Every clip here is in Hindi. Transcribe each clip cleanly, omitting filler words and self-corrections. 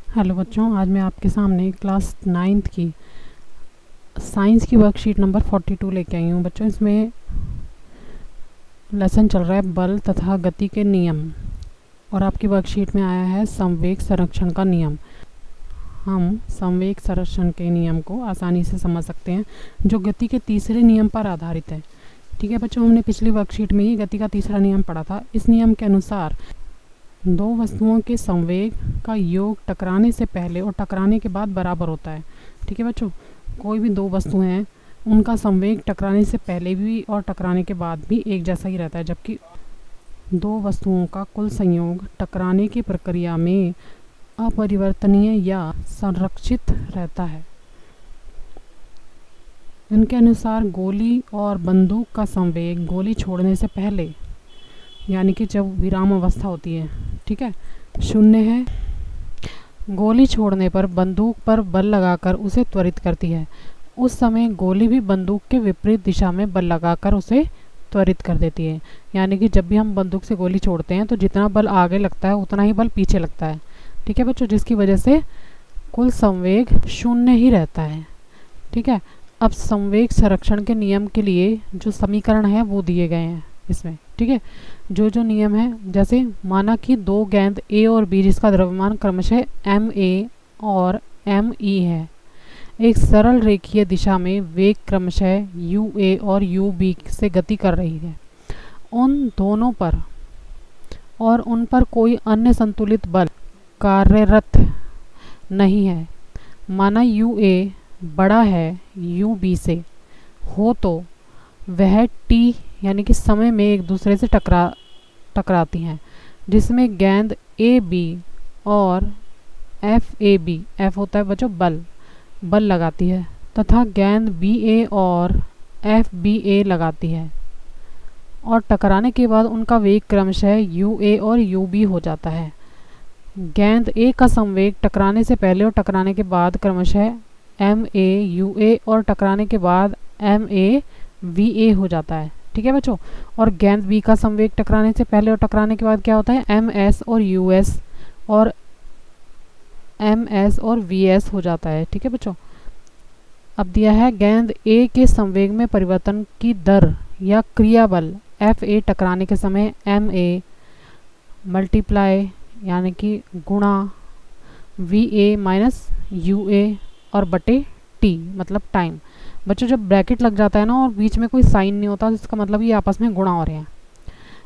हेलो बच्चों, आज मैं आपके सामने क्लास 9th की साइंस की वर्कशीट नंबर 42 लेके आई हूँ। बच्चों, इसमें लेसन चल रहा है बल तथा गति के नियम और आपकी वर्कशीट में आया है संवेग संरक्षण का नियम। हम संवेग संरक्षण के नियम को आसानी से समझ सकते हैं जो गति के तीसरे नियम पर आधारित है। ठीक है बच्चों, हमने पिछली वर्कशीट में ही गति का तीसरा नियम पढ़ा था। इस नियम के अनुसार दो वस्तुओं के संवेग का योग टकराने से पहले और टकराने के बाद बराबर होता है। ठीक है बच्चों, कोई भी दो वस्तुएं हैं उनका संवेग टकराने से पहले भी और टकराने के बाद भी एक जैसा ही रहता है, जबकि दो वस्तुओं का कुल संयोग टकराने की प्रक्रिया में अपरिवर्तनीय या संरक्षित रहता है। इनके अनुसार गोली और बंदूक का संवेग गोली छोड़ने से पहले यानी कि जब विराम अवस्था होती है, ठीक है, 0 है। गोली छोड़ने पर बंदूक पर बल लगाकर उसे त्वरित करती है। उस समय गोली भी बंदूक के विपरीत दिशा में बल लगाकर उसे त्वरित कर देती है। यानी कि जब भी हम बंदूक से गोली छोड़ते हैं तो जितना बल आगे लगता है उतना ही बल पीछे लगता है। ठीक है बच्चों, जिसकी वजह से कुल संवेग 0 ही रहता है। ठीक है, अब संवेग संरक्षण के नियम के लिए जो समीकरण है वो दिए गए हैं इसमें। ठीक है, जो नियम है, जैसे माना कि दो गेंद ए और बी जिसका द्रव्यमान क्रमशः एम ए और एम ई है, एक सरल रेखीय दिशा में वेग क्रमशः यू ए और यू बी से गति कर रही है। उन दोनों पर और उन पर कोई अन्य संतुलित बल कार्यरत नहीं है। माना यू ए बड़ा है यू बी से हो तो वह टी यानी कि समय में एक दूसरे से टकराती हैं, जिसमें गेंद ए बी और एफ ए बी, एफ होता है बच्चों बल लगाती है, तथा गेंद बी ए और एफ बी ए लगाती है और टकराने के बाद उनका वेग क्रमशः यू ए और यू बी हो जाता है। गेंद ए का संवेग टकराने से पहले और टकराने के बाद क्रमशः एम ए यू ए और टकराने के बाद एम ए वी ए हो जाता है। ठीक है बच्चों, और गेंद बी का संवेग टकराने से पहले और टकराने के बाद क्या होता है, एम एस और यू एस और एम एस और वी एस हो जाता है। ठीक है बच्चों, अब दिया है गेंद ए के संवेग में परिवर्तन की दर या क्रिया बल एफ ए टकराने के समय एम ए मल्टीप्लाई यानी कि गुणा वी ए माइनस यू ए और बटे टी मतलब टाइम। बच्चों, जब ब्रैकेट लग जाता है ना और बीच में कोई साइन नहीं होता तो इसका मतलब ये आपस में गुणा हो रहे हैं।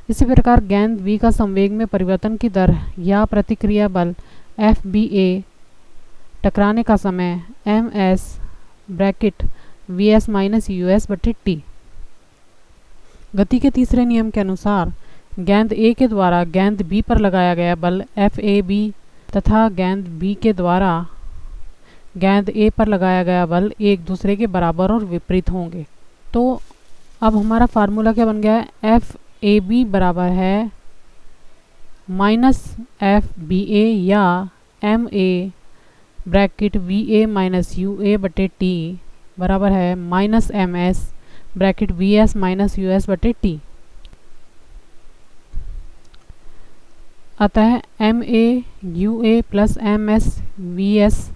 इसी प्रकार गेंद बी का संवेग में परिवर्तन की दर या प्रतिक्रिया बल एफ बी ए टकराने का समय M S bracket V S minus U S बटे टी। गति के तीसरे नियम के अनुसार गेंद ए के द्वारा गेंद बी पर लगाया गया बल एफ ए बी तथा गेंद बी के द्वारा गेंद ए पर लगाया गया बल एक दूसरे के बराबर और विपरीत होंगे। तो अब हमारा फार्मूला क्या बन गया है, एफ ए बी बराबर है माइनस एफ बी ए या M A bracket V A minus U A बटे टी बराबर है minus M S bracket V S minus U S बटे टी। अतः M A U A plus M S V S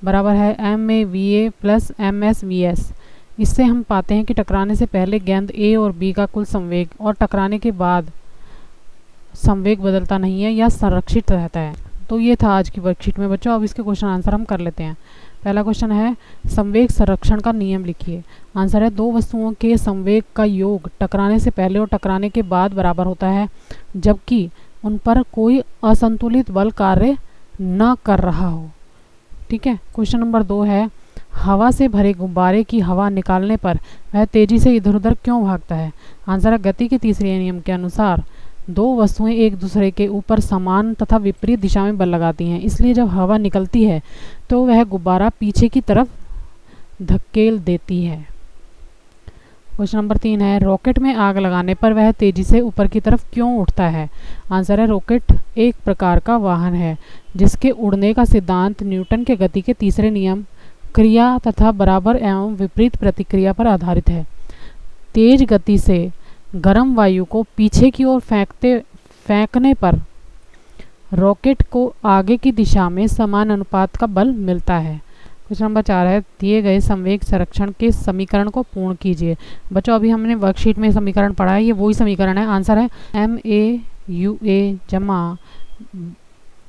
बराबर है M A V A plus M S V S. इससे हम पाते हैं कि टकराने से पहले गेंद ए और बी का कुल संवेग और टकराने के बाद संवेग बदलता नहीं है या संरक्षित रहता है। तो ये था आज की वर्कशीट में बच्चों। अब इसके क्वेश्चन आंसर हम कर लेते हैं। पहला क्वेश्चन है संवेग संरक्षण का नियम लिखिए। आंसर है दो वस्तुओं के संवेग का योग टकराने से पहले और टकराने के बाद बराबर होता है जबकि उन पर कोई असंतुलित बल कार्य न कर रहा हो। ठीक है, क्वेश्चन नंबर 2 है हवा से भरे गुब्बारे की हवा निकालने पर वह तेजी से इधर उधर क्यों भागता है। आंसर है गति के तीसरे नियम के अनुसार दो वस्तुएं एक दूसरे के ऊपर समान तथा विपरीत दिशा में बल लगाती हैं, इसलिए जब हवा निकलती है तो वह गुब्बारा पीछे की तरफ धकेल देती है। क्वेश्चन नंबर 3 है रॉकेट में आग लगाने पर वह तेजी से ऊपर की तरफ क्यों उठता है। आंसर है रॉकेट एक प्रकार का वाहन है जिसके उड़ने का सिद्धांत न्यूटन के गति के तीसरे नियम क्रिया तथा बराबर एवं विपरीत प्रतिक्रिया पर आधारित है। तेज गति से गर्म वायु को पीछे की ओर फेंकने पर रॉकेट को आगे की दिशा में समान अनुपात का बल मिलता है। क्वेश्चन नंबर 4 है, दिए गए संवेग संरक्षण के समीकरण को पूर्ण कीजिए। बच्चों अभी हमने वर्कशीट में समीकरण पढ़ा है, ये वही समीकरण है। आंसर है MAUA जमा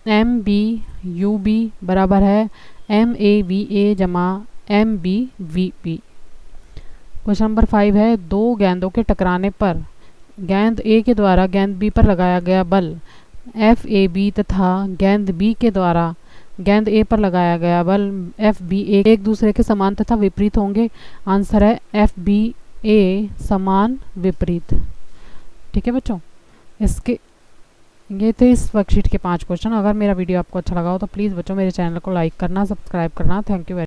MBUB बराबर है MAVA जमा MBVP। क्वेश्चन नंबर 5 है, दो गेंदों के टकराने पर गेंद A के द्वारा गेंद B पर लगाया गया बल FAB तथा गेंद B के द्वारा गेंद A पर लगाया गया बल FBA एक दूसरे के समान तथा विपरीत होंगे। आंसर है FBA समान विपरीत। ठीक है बच्चों, इसके ये थे इस वर्कशीट के 5 क्वेश्चन। अगर मेरा वीडियो आपको अच्छा लगा हो तो प्लीज़ बच्चों मेरे चैनल को लाइक करना, सब्सक्राइब करना। Thank you very